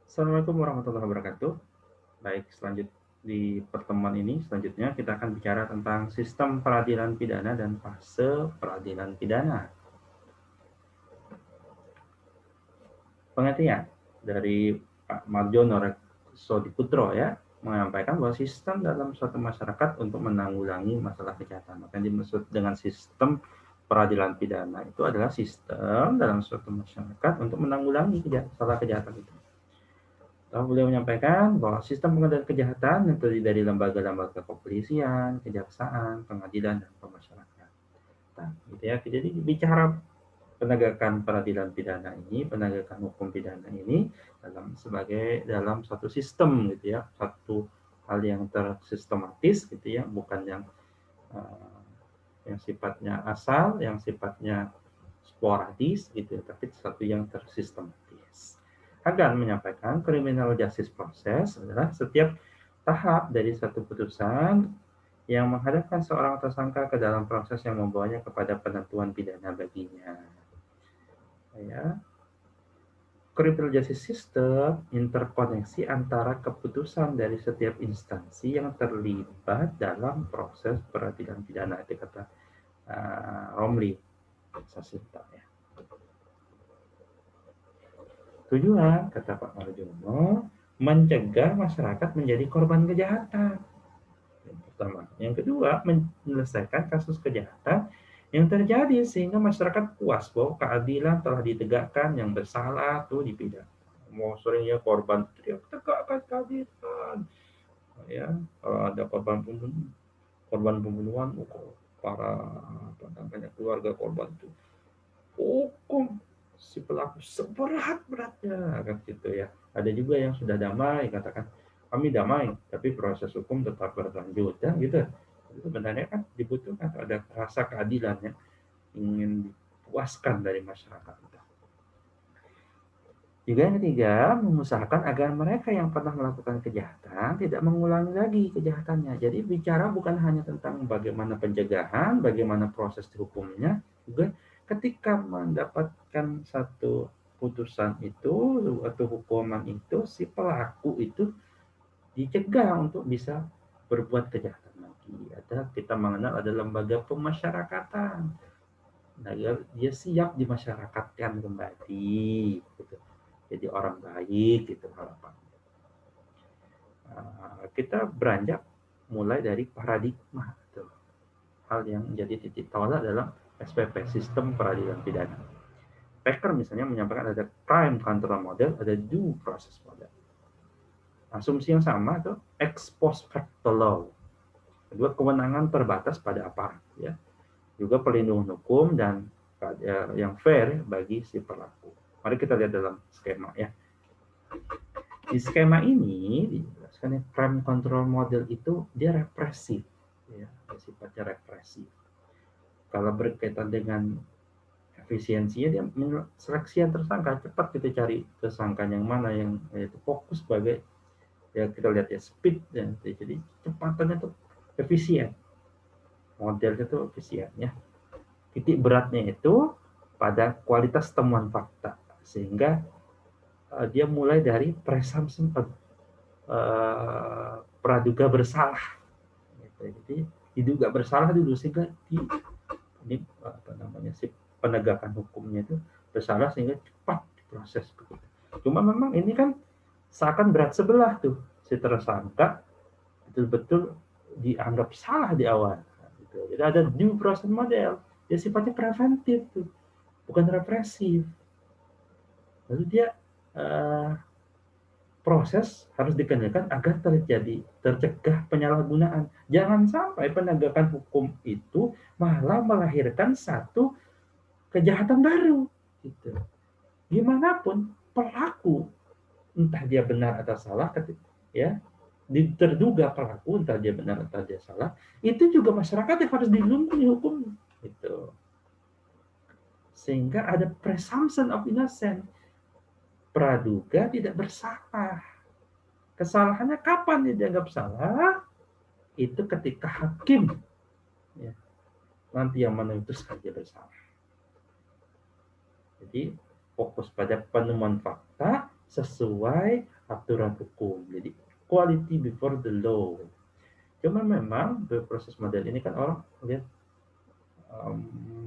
Assalamualaikum warahmatullahi wabarakatuh. Baik, di pertemuan ini selanjutnya kita akan bicara tentang sistem peradilan pidana dan fase peradilan pidana. Pengertian dari Pak Marjono Sodiputro ya menyampaikan bahwa sistem dalam suatu masyarakat untuk menanggulangi masalah kejahatan. Maka yang dimaksud dengan sistem peradilan pidana itu adalah sistem dalam suatu masyarakat untuk menanggulangi masalah kejahatan itu. Beliau menyampaikan bahwa sistem pengendalian kejahatan yang terdiri dari lembaga-lembaga kepolisian, kejaksaan, pengadilan, dan pemasyarakatan. Nah, gitu ya. Jadi bicara penegakan peradilan pidana ini, penegakan hukum pidana ini dalam satu sistem gitu ya, satu hal yang tersistematis gitu ya, bukan yang sifatnya asal, yang sifatnya sporadis gitu ya, tapi satu yang tersistematis. Hagan menyampaikan criminal justice process adalah setiap tahap dari satu putusan yang menghadapkan seorang tersangka ke dalam proses yang membawanya kepada penentuan pidana baginya. Ya. Criminal justice system interkoneksi antara keputusan dari setiap instansi yang terlibat dalam proses peradilan pidana, itu kata Romli Sasinta ya. Tujuan, kata Pak Marjono, mencegah masyarakat menjadi korban kejahatan. Yang pertama. Yang kedua, menyelesaikan kasus kejahatan yang terjadi sehingga masyarakat puas bahwa keadilan telah ditegakkan, yang bersalah tuh dipidana. Mau seringnya korban teriak tegakkan keadilan. Ya, kalau ada korban pembunuhan, para keluarga korban itu hukum si pelaku seberat-beratnya kan gitu ya. Ada juga yang sudah damai katakan kami damai tapi proses hukum tetap berlanjut ya gitu. Itu sebenarnya kan dibutuhkan ada rasa keadilan ya, ingin dipuaskan dari masyarakat kita. Juga yang ketiga, mengusahakan agar mereka yang pernah melakukan kejahatan tidak mengulangi lagi kejahatannya. Jadi bicara bukan hanya tentang bagaimana pencegahan, bagaimana proses hukumnya, juga ketika mendapatkan satu putusan itu atau hukuman itu, si pelaku itu dicegah untuk bisa berbuat kejahatan lagi. Ada kita mengenal ada lembaga pemasyarakatan. Nah, dia siap dimasyarakatkan kembali. Gitu. Jadi orang baik gitu harapan. Kita beranjak mulai dari paradigma itu. Hal yang menjadi titik tolak dalam SPP, sistem peradilan pidana. Packer misalnya menyampaikan ada crime control model, ada due process model. Asumsi yang sama itu ex post facto law. Kedua, kewenangan terbatas pada aparat ya. Juga pelindungan hukum dan yang fair bagi si pelaku. Mari kita lihat dalam skema ya. Di skema ini dijelaskan crime control model itu dia represif, ya, sifatnya represif. Kalau berkaitan dengan efisiensinya dia seleksi yang tersangka cepat kita cari tersangka yang mana yang itu fokus sebagai ya kita lihat ya speed ya, jadi kecepatannya tuh efisien, modelnya tuh efisien ya. Titik beratnya itu pada kualitas temuan fakta sehingga dia mulai dari presumption praduga bersalah. Jadi diduga bersalah dulu sehingga ini apa namanya si penegakan hukumnya itu bersalah sehingga cepat diproses begitu. Cuma memang ini kan seakan berat sebelah tuh si tersangka betul-betul dianggap salah di awal. Gitu. Jadi ada due process model, dia sifatnya preventif tuh, bukan represif. Lalu dia proses harus dikenakan agar tercegah penyalahgunaan. Jangan sampai penegakan hukum itu malah melahirkan satu kejahatan baru. Gitu. Gimana pun pelaku, entah dia benar atau salah, ya terduga pelaku entah dia benar atau dia salah, itu juga masyarakat yang harus dilindungi hukum. Gitu. Sehingga ada presumption of innocence. Praduga tidak bersalah. Kesalahannya kapan dia dianggap salah? Itu ketika hakim ya, nanti yang memutuskan dia bersalah. Jadi fokus pada penemuan fakta sesuai aturan hukum. Jadi quality before the law. Cuma memang proses model ini kan orang lihat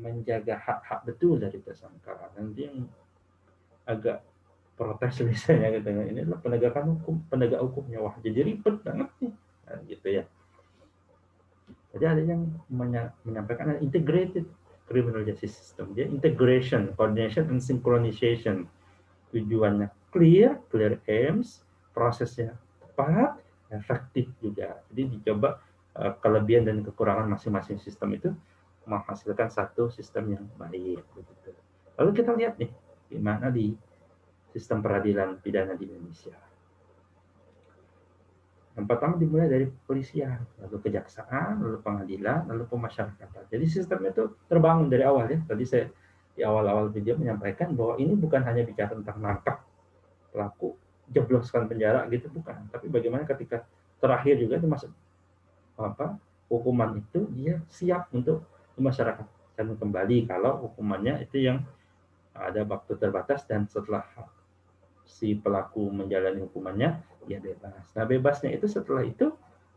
menjaga hak-hak betul dari tersangka. Nanti yang agak protes misalnya gitu, ini adalah penegakan hukum, penegak hukumnya, wah jadi ribet banget nih, nah, gitu ya. Jadi ada yang menyampaikan integrated criminal justice system, dia integration, coordination, and synchronization. Tujuannya clear aims, prosesnya tepat, efektif juga. Jadi dicoba kelebihan dan kekurangan masing-masing sistem itu menghasilkan satu sistem yang baik. Begitu. Lalu kita lihat nih, gimana di sistem peradilan pidana di Indonesia. Yang pertama dimulai dari kepolisian, lalu kejaksaan, lalu pengadilan, lalu pemasyarakatan. Jadi sistemnya itu terbangun dari awal ya. Tadi saya di awal-awal video menyampaikan bahwa ini bukan hanya bicara tentang nangkap pelaku, jebloskan penjara gitu, bukan. Tapi bagaimana ketika terakhir juga itu masuk hukuman itu dia siap untuk dimasyarakatkan kembali kalau hukumannya itu yang ada waktu terbatas dan setelah si pelaku menjalani hukumannya dia bebas. Nah bebasnya itu setelah itu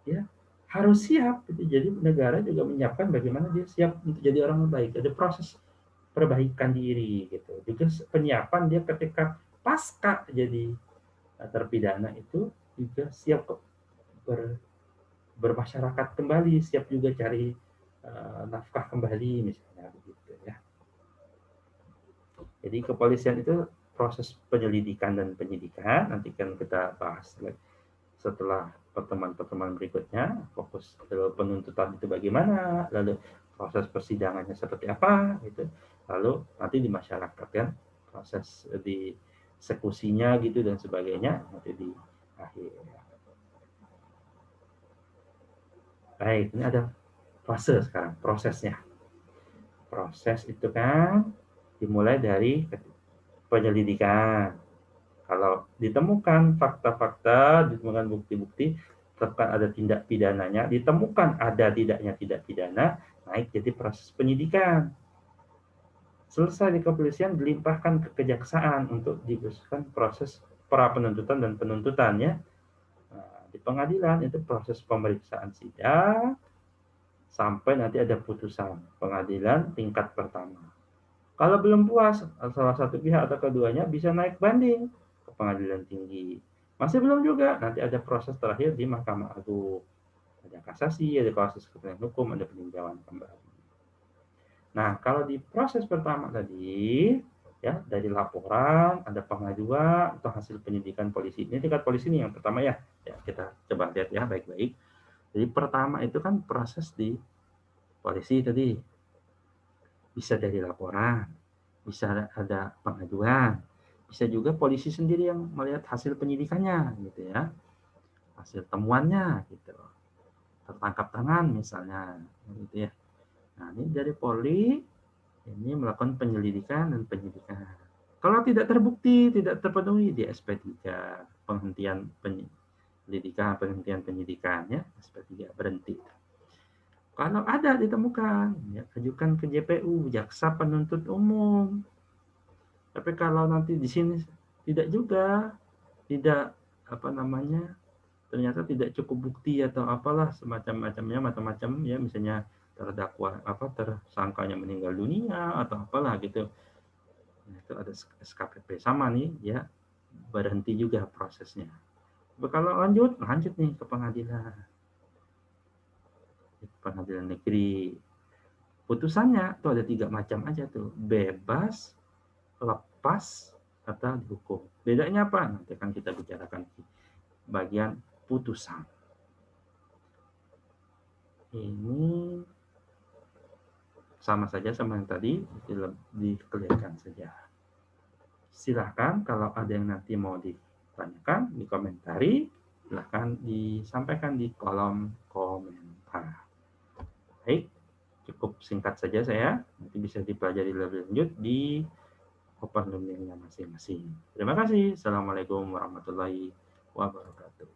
ya harus siap. Jadi negara juga menyiapkan bagaimana dia siap untuk jadi orang baik. Ada proses perbaikan diri gitu. Juga penyiapan dia ketika pasca jadi terpidana itu juga siap bermasyarakat kembali, siap juga cari nafkah kembali misalnya begitu ya. Jadi kepolisian itu proses penyelidikan dan penyidikan, nanti kan kita bahas setelah pertemuan-pertemuan berikutnya, fokus ke penuntutan itu bagaimana, lalu proses persidangannya seperti apa, gitu. Lalu nanti di masyarakat kan proses di eksekusinya gitu dan sebagainya nanti di akhir. Baik, ini ada fase sekarang prosesnya. Proses itu kan dimulai dari penyelidikan. Kalau ditemukan fakta-fakta, ditemukan bukti-bukti, tetapkan ada tindak pidananya, ditemukan ada tidaknya tidak pidana, naik jadi proses penyidikan. Selesai di kepolisian, dilimpahkan ke kejaksaan untuk dilakukan proses pra penuntutan dan penuntutannya. Nah, di pengadilan itu proses pemeriksaan sidang, sampai nanti ada putusan pengadilan tingkat pertama. Kalau belum puas, salah satu pihak atau keduanya bisa naik banding ke pengadilan tinggi. Masih belum juga, nanti ada proses terakhir di Mahkamah Agung. Ada kasasi, ada proses kepentingan hukum, ada peninjauan kembali. Nah, kalau di proses pertama tadi, ya dari laporan, ada pengaduan atau hasil penyidikan polisi. Ini tingkat polisi ini yang pertama ya. Ya kita coba lihat ya baik-baik. Jadi pertama itu kan proses di polisi tadi. Bisa dari laporan, bisa ada pengaduan, bisa juga polisi sendiri yang melihat hasil penyidikannya gitu ya, hasil temuannya gitu, tertangkap tangan misalnya gitu ya. Nah ini dari Polri ini melakukan penyelidikan dan penyidikan. Kalau tidak terbukti, tidak terpenuhi di SP3 penghentian penyelidikan, penghentian penyidikannya SP3 berhenti. Kalau ada ditemukan, ya, ajukan ke JPU, jaksa penuntut umum. Tapi kalau nanti di sini tidak juga, tidak ternyata tidak cukup bukti atau apalah semacam-macamnya, macam-macam ya, misalnya terdakwa tersangkanya meninggal dunia atau apalah gitu. Nah, itu ada SKPP sama nih ya, berhenti juga prosesnya. Tapi kalau lanjut nih ke pengadilan. Pengadilan negeri. Putusannya tuh ada 3 macam aja tuh, bebas, lepas, atau dihukum. Bedanya apa? Nanti akan kita bicarakan di bagian putusan. Ini sama saja sama yang tadi, dikelirkan saja. Silahkan kalau ada yang nanti mau ditanyakan, dikomentari, silahkan disampaikan di kolom komentar. Baik, cukup singkat saja saya, nanti bisa dipelajari lebih lanjut di open learning-nya masing-masing. Terima kasih. Assalamualaikum warahmatullahi wabarakatuh.